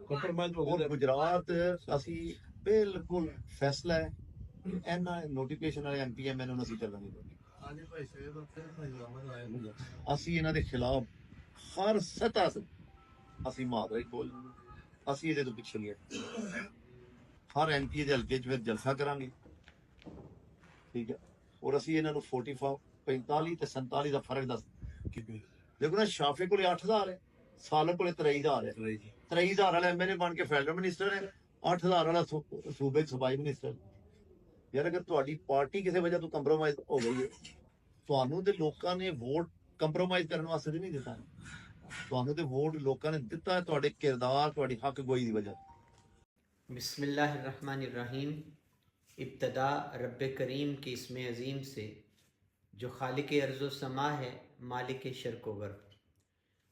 اور ਗੁਜਰਾਤ ਅਸੀਂ ਬਿਲਕੁਲ ਫੈਸਲਾ ਹੈ ਕਿ ਇਹਨਾਂ ਨੋਟੀਫਿਕੇਸ਼ਨ ਵਾਲੇ ਐਮਪੀਐਮ ਇਹਨਾਂ ਨੂੰ ਅਸੀਂ ਚੱਲਣ ਨਹੀਂ ਦੇਣੀ। ਅਸੀਂ ਇਹਨਾਂ ਦੇ ਖਿਲਾਫ ਹਰ ਸਤਹ ਤੇ ਅਸੀਂ ਮੁਹਾਵਰੇ ਖੋਲ੍ਹ ਅਸੀਂ ਇਹਦੇ ਤੋਂ ਪਿੱਛੇ ਨਹੀਂ ਹਟਦੇ। ਹਰ ਐਮਪੀ ਦੇ ਹਲਕੇ 'ਚ ਫਿਰ ਜਲਸਾ ਕਰਾਂਗੇ, ਠੀਕ ਹੈ। ਔਰ ਅਸੀਂ ਇਹਨਾਂ ਨੂੰ 45 45 ਤੇ 47 ਦਾ ਫਰਕ ਦੱਸ। ਦੇਖੋ ਨਾ, ਸ਼ਾਫੇ ਕੋਲੇ 8,000 ਹੈ, ਸਾਲਕ ਕੋਲੇ 23,000 ਹੈ। 23,000 ਵਾਲਾ ਐਮਐਲਏ ਬਣ ਕੇ ਫੈਡਰਲ ਮਿਨਿਸਟਰ ਹੈ, 8,000 ਵਾਲਾ ਸੂਬੇ 'ਚ ਸਫਾਈ ਮਿਨਿਸਟਰ। ਯਾਰ ਅਗਰ ਤੁਹਾਡੀ ਪਾਰਟੀ ਕਿਸੇ ਵਜ੍ਹਾ ਤੋਂ ਕੰਪਰੋਮਾਈਜ਼ ਹੋ ਗਈ ਹੈ, ਤੁਹਾਨੂੰ ਤੇ ਲੋਕਾਂ ਨੇ ਵੋਟ ਕੰਪਰੋਮਾਈਜ਼ ਕਰਨ ਵਾਸਤੇ ਨਹੀਂ ਦਿੱਤਾ, ਤੁਹਾਨੂੰ ਤੇ ਵੋਟ ਲੋਕਾਂ ਨੇ ਦਿੱਤਾ ਤੁਹਾਡੇ ਕਿਰਦਾਰ, ਤੁਹਾਡੀ ਹੱਕ ਗੋਈ ਦੀ ਵਜ੍ਹਾ। बिस्मिल्लाहिर्रहमानिर्रहीम। इब्तदा रब करीम के इसम अज़ीम से जो खालिक अर्ज़ समा है, मालिक शर्क व गर्ब।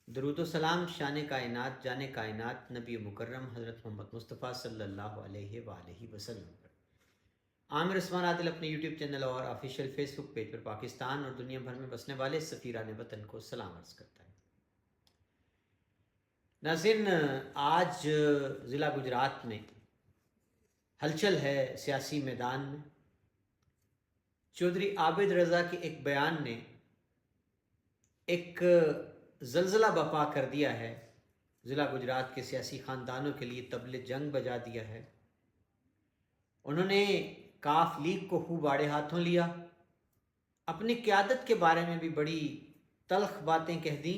दरूद व सलाम शान कायनात, जाने कायनात, नबी मुकर्रम हज़रत मोहम्मद मुस्तफ़ा सल्लल्लाहु अलैहि वसल्लम पर। आमिर उस्मान आदिल अपने यूट्यूब चैनल और ऑफिशियल फेसबुक पेज पर पाकिस्तान और दुनिया भर में बसने वाले सफ़ीरान वतन को सलाम अर्ज़ करता है। नाज़रीन, आज ज़िला गुजरात में हलचल है सियासी मैदान में। चौधरी आबिद रज़ा के एक बयान ने एक ज़लज़ला बपा कर दिया है, ज़िला गुजरात के सियासी ख़ानदानों के लिए तबले जंग बजा दिया है। उन्होंने काफ लीग को खूब आड़े हाथों लिया, अपनी क़यादत के बारे में भी बड़ी तल्ख़ बातें कह दी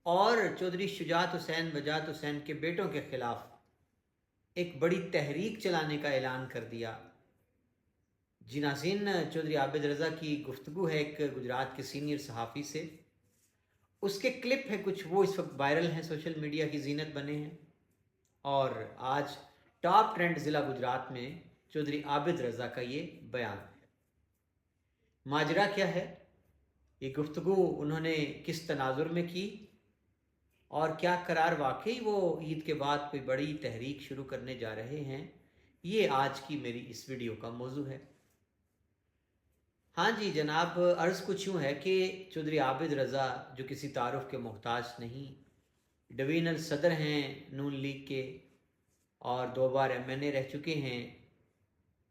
और चौधरी शुजात हुसैन बजात हुसैन के बेटों के ख़िलाफ़ एक बड़ी तहरीक चलाने का ऐलान कर दिया। जी नाज़रीन, चौधरी आबिद रज़ा की गुफ्तगू है एक गुजरात के सीनियर सहाफ़ी से, उसके क्लिप है कुछ, वो इस वक्त वायरल हैं, सोशल मीडिया की जीनत बने हैं और आज टॉप ट्रेंड ज़िला गुजरात में चौधरी आबिद रज़ा का ये बयान है। माजरा क्या है, ये गुफ्तगू उन्होंने किस तनाजुर में की और क्या करार वाकई वो ईद के बाद कोई बड़ी तहरीक शुरू करने जा रहे हैं, ये आज की मेरी इस वीडियो का मौजू है। हाँ जी जनाब, अर्ज़ कुछ यूँ है कि चौधरी आबिद रज़ा जो किसी तारुफ के मोहताज नहीं, डिवीज़नल सदर हैं नून लीग के और 2 बार एमएनए रह चुके हैं।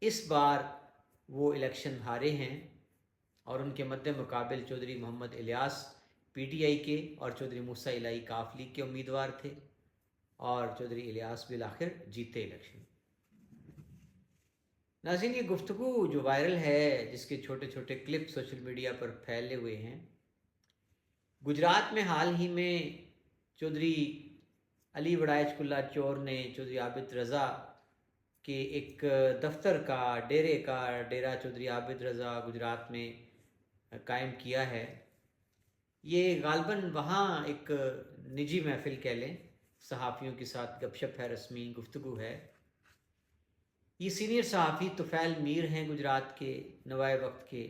इस बार वो इलेक्शन हारे हैं और उनके मद्दे मुकाबिल चौधरी मोहम्मद इलियास पीटीआई के और चौधरी मूसा इलाही काफ लीग के उम्मीदवार थे और चौधरी इलियास बिल आखिर जीते इलेक्शन। नाज़रीन, ये गुफ्तगू जो वायरल है, जिसके छोटे छोटे क्लिप सोशल मीडिया पर फैले हुए हैं, गुजरात में हाल ही में चौधरी अली वड़ाइच कुल्ला चोर ने चौधरी आबिद रज़ा के एक दफ्तर का, डेरा चौधरी आबिद रज़ा गुजरात में कायम किया है। ये गालबन वहाँ एक निजी महफिल कह लें, सहाफ़ियों के साथ गपशप है, रस्मी गुफ्तगू है। ये सीनियर सहाफ़ी तुफ़ैल मीर हैं गुजरात के, नवाए वक्त के,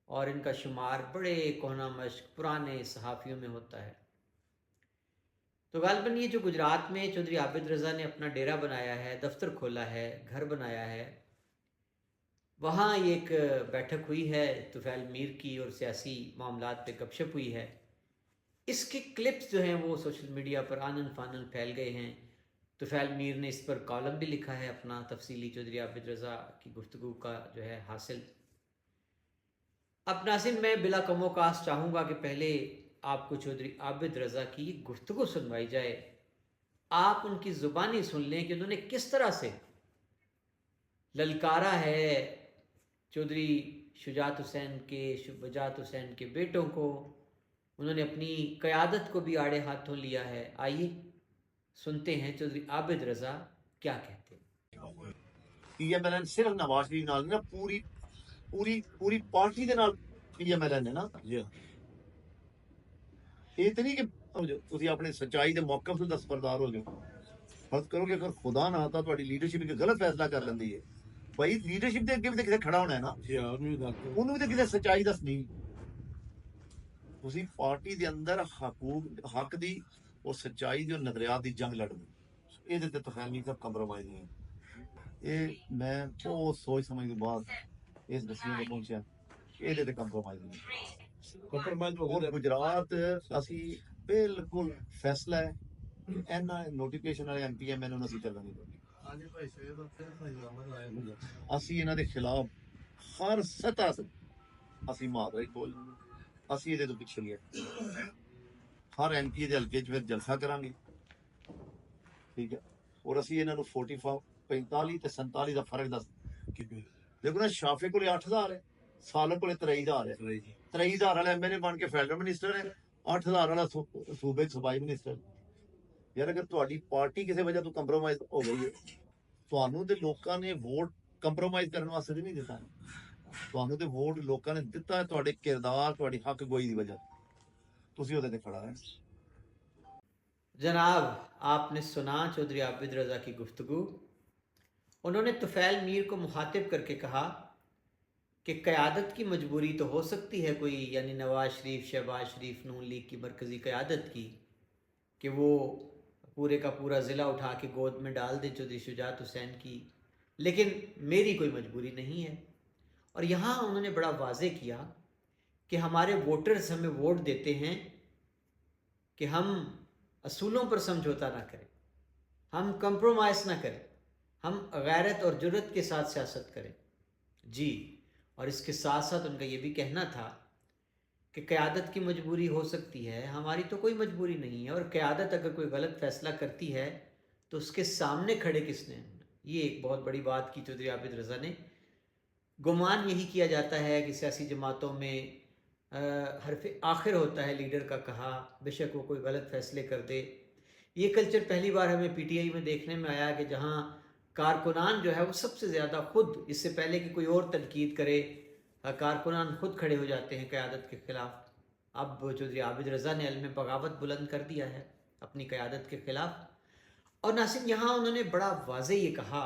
और इनका शुमार बड़े कोहना मश्क पुराने सहाफ़ियों में होता है। तो गालबन ये जो गुजरात में चौधरी आबिद रज़ा ने अपना डेरा बनाया है, दफ्तर खोला है, घर बनाया है, वहाँ ये एक बैठक हुई है तुफ़ैल मीर की और सियासी मामलात पे गपशप हुई है। इसके क्लिप्स जो हैं वो सोशल मीडिया पर आनन फानन फैल गए हैं। तुफ़ैल मीर ने इस पर कॉलम भी लिखा है अपना तफसीली, चौधरी आबिद रज़ा की गुफ्तगू का जो है हासिल। अब नाज़रीन, मैं बिला कमोकास चाहूँगा कि पहले आपको चौधरी आबिद रज़ा की गुफ्तगू सुनवाई जाए, आप उनकी ज़ुबानी सुन लें कि उन्होंने किस तरह से ललकारा है चौधरी शुजात हुसैन के, बजात हुसैन के बेटों को। उन्होंने अपनी क़यादत को भी आड़े हाथों लिया है। आइए सुनते हैं चौधरी आबिद रज़ा क्या कहते हैं। पीएमएलएन सिर्फ नवाज शरीफ नाल ना, पूरी पूरी पूरी पार्टी दे नाल पीएमएलएन है ना जी। ਇਹ ਤੇ ਨਹੀਂ ਕਿ ਤੁਸੀਂ ਆਪਣੇ ਸੱਚਾਈ ਦੇ ਮੌਕਫ ਤੋਂ ਦਸਤਬਰਦਾਰ ਹੋ ਜਾਓ। ਫਰਜ਼ ਕਰੋ ਕਿ ਅਗਰ ਖੁਦਾ ਨਾ ਤਾਂ ਤੁਹਾਡੀ ਲੀਡਰਸ਼ਿਪ ਇੱਕ ਗਲਤ ਫੈਸਲਾ ਕਰ ਲੈਂਦੀ ਹੈ, ਭਾਈ ਲੀਡਰਸ਼ਿਪ ਦੇ ਅੱਗੇ ਵੀ ਤਾਂ ਕਿਤੇ ਖੜਾ ਹੋਣਾ ਹੈ ਨਾ, ਉਹਨੂੰ ਵੀ ਤਾਂ ਕਿਤੇ ਸੱਚਾਈ ਦੱਸਣੀ। ਤੁਸੀਂ ਪਾਰਟੀ ਦੇ ਅੰਦਰ ਹੱਕ ਦੀ और सच्चाई ਦੀ ਨਜ਼ਰਿਆਤ ਦੀ ਜੰਗ ਲੜਨੀ, ਇਹਦੇ ਤੇ ਤਫਹਿਮੀ ਸਭ ਕੰਪਰੋਮਾਈਜ਼ ਨਹੀਂ। ਇਹ ਮੈਂ ਬਹੁਤ ਸੋਚ ਸਮਝ ਕੇ ਬਾਅਦ ਇਸ ਡਿਸੀਜਨ ਤੇ ਪਹੁੰਚਿਆ, ਇਹਦੇ ਤੇ ਕੰਪਰੋਮਾਈਜ਼ ਨਹੀਂ। और गुजरात ਅਸੀਂ ਬਿਲਕੁਲ ਫੈਸਲਾ ਹੈ ਇਹਨਾਂ ਨੋਟੀਫਿਕੇਸ਼ਨ ਵਾਲੇ ਐਮਪੀਐਮ ਨੂੰ ਅਸੀਂ ਚੱਲਣ ਨਹੀਂ ਦਿੰਦੇ। ਹਾਂਜੀ ਭਾਈ ਸ਼ੇਰ ਦਾ ਫਿਰ ਭਾਈ ਅਮਰ ਆਏ ਹੁੰਦੇ ਅਸੀਂ ਇਹਨਾਂ ਦੇ ਖਿਲਾਫ ਹਰ ਸਤਹ ਤੇ ਅਸੀਂ ਮੁਹਾਵਰੇ ਬੋਲਾਂਗੇ, ਅਸੀਂ ਇਹਦੇ ਤੋਂ ਪਿੱਛੇ ਨਹੀਂ ਹਟਦੇ। ਹਰ ਐਮਪੀ ਦੇ ਹਲਕੇ 'ਚ ਫਿਰ ਜਲਸਾ ਕਰਾਂਗੇ, ਠੀਕ ਹੈ। ਔਰ ਅਸੀਂ ਇਹਨਾਂ ਨੂੰ 45 45 ਤੇ 47 ਦਾ ਫਰਕ ਦੱਸ ਦੇਖੋ ਨਾ, ਸ਼ਾਫੇ ਕੋਲੇ 8000 ਹੈ, ਸਾਲਕ ਕੋਲੇ 23000 ਹੈ। 23000 ਵਾਲਾ ਐਮਐਲਏ ਬਣ ਕੇ ਫੈਡਰਲ ਮਿਨਿਸਟਰ ਹੈ, 8000 ਵਾਲਾ ਸੂਬੇ 'ਚ ਸੂਬਾਈ ਮਿਨਿਸਟਰ। ਯਾਰ ਅਗਰ ਤੁਹਾਡੀ ਪਾਰਟੀ ਕਿਸੇ ਵਜ੍ਹਾ ਤੋਂ ਕੰਪਰੋਮਾਈਜ਼ ਹੋ ਗਈ ਹੈ, ਤੁਹਾਨੂੰ ਤੇ ਲੋਕਾਂ ਨੇ ਵੋਟ ਕੰਪਰੋਮਾਈਜ਼ ਕਰਨ ਵਾਸਤੇ ਨਹੀਂ ਦਿੱਤਾ, ਤੁਹਾਨੂੰ ਤੇ ਵੋਟ ਲੋਕਾਂ ਨੇ ਦਿੱਤਾ ਤੁਹਾਡੇ ਕਿਰਦਾਰ, ਤੁਹਾਡੀ ਹੱਕ ਗੋਈ ਦੀ ਵਜ੍ਹਾ ਤੁਸੀਂ ਉਹਦੇ ਤੇ ਖੜਾ ਹੈ। जनाब, आपने सुना चौधरी आबिद रज़ा की गुफ्तगू। उन्होंने तुफ़ैल मीर को मुखातिब करके कहा कि क़यादत की मजबूरी तो हो सकती है कोई, यानी नवाज़ शरीफ, शहबाज शरीफ, नून लीग की मरकज़ी क़यादत की, कि वो पूरे का पूरा ज़िला उठा के गोद में डाल दे चौधरी शुजात हुसैन की, लेकिन मेरी कोई मजबूरी नहीं है। और यहाँ उन्होंने बड़ा वाज़े किया कि हमारे वोटर्स हमें वोट देते हैं कि हम असूलों पर समझौता ना करें, हम कंप्रोमाइज़ ना करें, हम गैरत और जुर्रत के साथ सियासत करें जी। और इसके साथ साथ उनका ये भी कहना था कि क़यादत की मजबूरी हो सकती है, हमारी तो कोई मजबूरी नहीं है, और क़यादत अगर कोई गलत फ़ैसला करती है तो उसके सामने खड़े किसने होना। ये एक बहुत बड़ी बात की चौधरी आबिद रज़ा ने। गुमान यही किया जाता है कि सियासी जमातों में हरफ आखिर होता है लीडर का कहा, बेशक वो कोई गलत फ़ैसले कर दे। ये कल्चर पहली बार हमें पीटीआई में देखने में आया कि जहाँ कारकुनान जो है वो सबसे ज़्यादा खुद, इससे पहले कि कोई और तनकीद करे, कारकुनान खुद खड़े हो जाते हैं क़यादत के ख़िलाफ़। अब चौधरी आबिद रज़ा ने इल्म बगावत बुलंद कर दिया है अपनी क़यादत के ख़िलाफ़। और नासिर, यहाँ उन्होंने बड़ा वाज़े ये कहा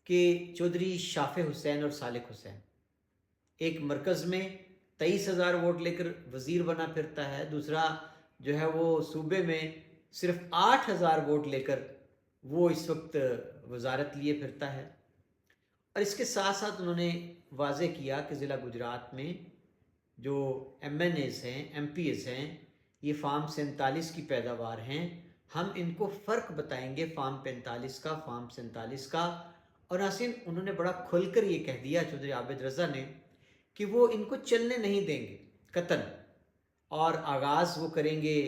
कि चौधरी शाफ़े हुसैन और सालिक हुसैन एक मरकज़ में 23,000 वोट लेकर वज़ीर बना फिरता है, दूसरा जो है वो सूबे में सिर्फ 8,000 वोट लेकर वो इस वक्त वजारत लिए फिरता है। और इसके साथ साथ उन्होंने वाज़े किया कि ज़िला गुजरात में जो MNAs हैं, MPs हैं, ये फार्म 47 की पैदावार हैं, हम इनको फ़र्क बताएंगे फार्म 45 का, फार्म 47 का। और नासिन, उन्होंने बड़ा खुलकर ये कह दिया चौधरी आबिद रज़ा ने कि वो इनको चलने नहीं देंगे कतन, और आगाज़ वो करेंगे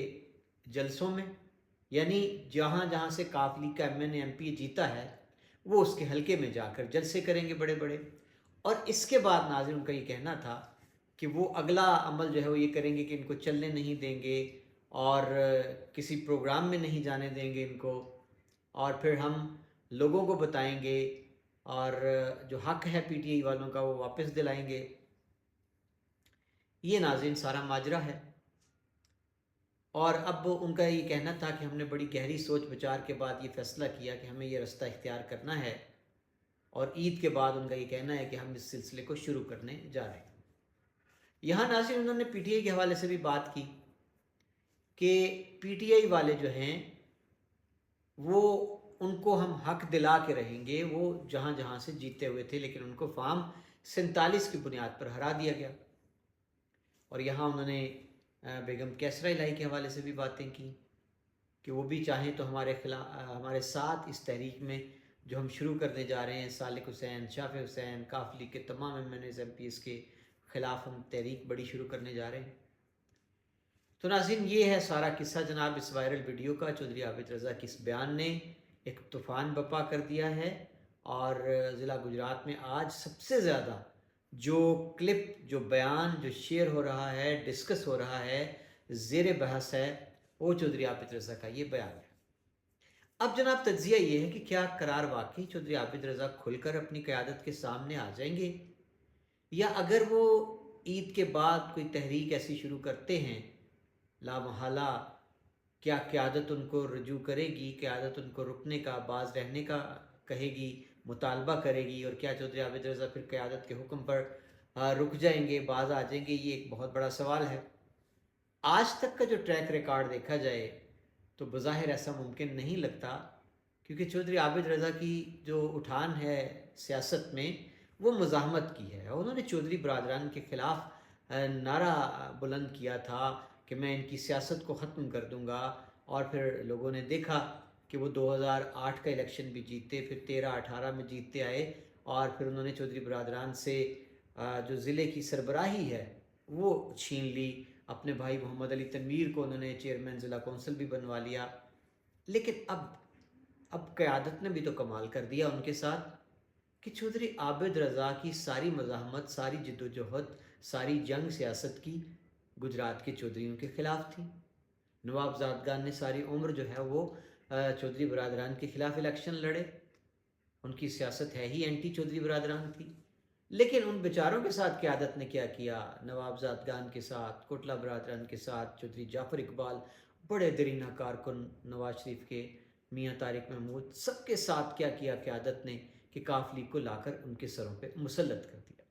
जलसों में, यानी जहाँ जहाँ से काफ लीग का MNA MP जीता है वो उसके हलके में जाकर जलसे करेंगे बड़े बड़े। और इसके बाद नाज़िर उनका ये कहना था कि वो अगला अमल जो है वो ये करेंगे कि इनको चलने नहीं देंगे और किसी प्रोग्राम में नहीं जाने देंगे इनको, और फिर हम लोगों को बताएंगे और जो हक है PTI वालों का वो वापस दिलाएंगे। ये नाज़रीन सारा माजरा है। और अब उनका ये कहना था कि हमने बड़ी गहरी सोच विचार के बाद ये फ़ैसला किया कि हमें ये रास्ता इख्तियार करना है, और ईद के बाद उनका ये कहना है कि हम इस सिलसिले को शुरू करने जा रहे हैं। यहाँ नाज़रीन उन्होंने PTI के हवाले से भी बात की कि PTI वाले जो हैं वो, उनको हम हक दिला के रहेंगे, वो जहाँ जहाँ से जीते हुए थे, लेकिन उनको फार्म 47 की बुनियाद पर हरा दिया गया। और यहाँ उन्होंने बेगम कैसरा इलाही के हवाले से भी बातें की कि वो भी चाहें तो हमारे साथ इस तहरीक में जो हम शुरू करने जा रहे हैं, सालिक हुसैन, शाफ़े हुसैन, काफ लीग के तमाम MNAs MPs के ख़िलाफ़ हम तहरीक बड़ी शुरू करने जा रहे हैं। तो नाज़रीन, ये है सारा किस्सा जनाब इस वायरल वीडियो का। चौधरी आबिद रज़ा की इस बयान ने एक तूफ़ान बपा कर दिया है, और ज़िला गुजरात में आज सबसे ज़्यादा जो क्लिप, जो बयान जो शेयर हो रहा है, डिस्कस हो रहा है, ज़ेर बहस है, वो चौधरी आबिद रज़ा का ये बयान है। अब जनाब तज्ज़िया ये है कि क्या करार वाकई चौधरी आबिद रज़ा खुलकर अपनी क़यादत के सामने आ जाएंगे, या अगर वो ईद के बाद कोई तहरीक ऐसी शुरू करते हैं लामहला, क्या क़यादत उनको रजू करेगी, क़यादत उनको रुकने का, बाज रहने का कहेगी, मुतालबा करेगी, और क्या चौधरी आबिद रज़ा फिर क़यादत के हुक्म पर रुक जाएंगे, बाज आ जाएंगे? ये एक बहुत बड़ा सवाल है। आज तक का जो ट्रैक रिकॉर्ड देखा जाए तो बज़ाहिर ऐसा मुमकिन नहीं लगता, क्योंकि चौधरी आबिद रज़ा की जो उठान है सियासत में वो मुज़ाहमत की है। उन्होंने चौधरी बरादरान के ख़िलाफ़ नारा बुलंद किया था कि मैं इनकी सियासत को ख़त्म कर दूँगा اور پھر لوگوں نے دیکھا کہ وہ 2008 کا الیکشن بھی جیتے، پھر 13-18 میں جیتتے آئے، اور پھر انہوں نے چودھری برادران سے جو ضلع کی سربراہی ہے وہ چھین لی، اپنے بھائی محمد علی تنویر کو انہوں نے چیئرمین ضلع کونسل بھی بنوا لیا۔ لیکن اب قیادت نے بھی تو کمال کر دیا ان کے ساتھ کہ چودھری عابد رضا کی ساری مزاحمت، ساری جد و جہد، ساری جنگ سیاست کی گجرات کے چودھریوں کے خلاف تھی۔ نواب زادگان نے ساری عمر جو ہے وہ چودھری برادران کے خلاف الیکشن لڑے، ان کی سیاست ہے ہی اینٹی چودھری برادران تھی۔ لیکن ان بیچاروں کے ساتھ قیادت نے کیا کیا، نواب زادگان کے ساتھ، کوٹلہ برادران کے ساتھ، چودھری جعفر اقبال، بڑے درینہ کارکن نواز شریف کے، میاں طارق محمود، سب کے ساتھ کیا کیا قیادت نے کہ کاف لیگ کو لا کر ان کے سروں پہ مسلط کر دیا۔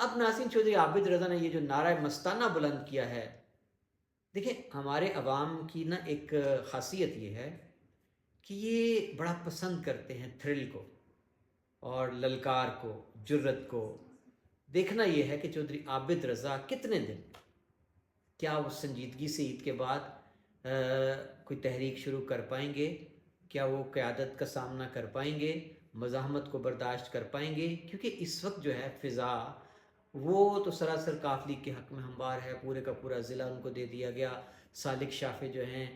اب ناظرین، چودھری عابد رضا نے یہ جو نعرہ مستانہ بلند کیا ہے، دیکھیں ہمارے عوام کی نا ایک خاصیت یہ ہے کہ یہ بڑا پسند کرتے ہیں تھرل کو اور للکار کو، جرت کو۔ دیکھنا یہ ہے کہ چودھری عابد رضا کتنے دن، کیا وہ سنجیدگی سے عید کے بعد کوئی تحریک شروع کر پائیں گے، کیا وہ قیادت کا سامنا کر پائیں گے، مزاحمت کو برداشت کر پائیں گے، کیونکہ اس وقت جو ہے فضا وہ تو سراسر کاف لیگ کے حق میں ہموار ہے، پورے کا پورا ضلع ان کو دے دیا گیا۔ سالک شافے جو ہیں،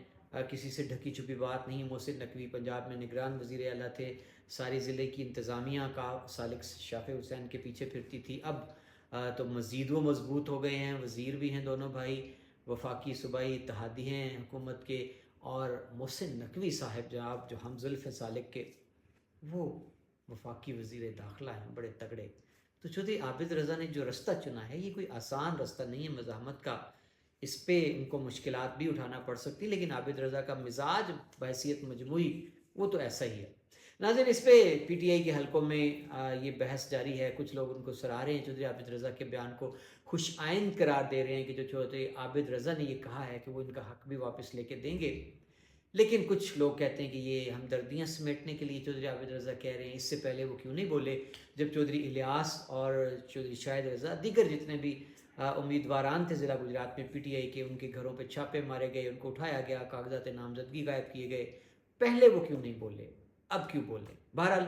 کسی سے ڈھکی چھپی بات نہیں، محسن نقوی پنجاب میں نگران وزیر اعلیٰ تھے، ساری ضلع کی انتظامیہ کا سالک شافع حسین کے پیچھے پھرتی تھی۔ اب تو مزید وہ مضبوط ہو گئے ہیں، وزیر بھی ہیں دونوں بھائی، وفاقی صوبائی اتحادی ہیں حکومت کے، اور محسن نقوی صاحب جناب جو ہم زلف سالک کے، وہ وفاقی وزیر داخلہ ہیں، بڑے تگڑے۔ تو چودھری عابد رضا نے جو رستہ چنا ہے یہ کوئی آسان رستہ نہیں ہے مزاحمت کا، اس پہ ان کو مشکلات بھی اٹھانا پڑ سکتی، لیکن عابد رضا کا مزاج بحیثیت مجموعی وہ تو ایسا ہی ہے۔ ناظرین، اس پہ پی ٹی آئی کے حلقوں میں یہ بحث جاری ہے، کچھ لوگ ان کو سراہ رہے ہیں، چودھری عابد رضا کے بیان کو خوش آئند قرار دے رہے ہیں کہ جو چودھری عابد رضا نے یہ کہا ہے کہ وہ ان کا حق بھی واپس لے کے دیں گے، لیکن کچھ لوگ کہتے ہیں کہ یہ ہمدردیاں سمیٹنے کے لیے چودھری عابد رضا کہہ رہے ہیں، اس سے پہلے وہ کیوں نہیں بولے جب چودھری الیاس اور چودھری شاہد رضا، دیگر جتنے بھی امیدواران تھے ضلع گجرات میں پی ٹی آئی کے، ان کے گھروں پہ چھاپے مارے گئے، ان کو اٹھایا گیا، کاغذات نامزدگی غائب کیے گئے، پہلے وہ کیوں نہیں بولے، اب کیوں بولے؟ بہرحال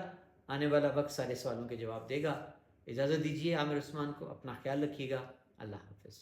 آنے والا وقت سارے سوالوں کے جواب دے گا۔ اجازت دیجیے عامر عثمان کو، اپنا خیال رکھیے گا، اللہ حافظ۔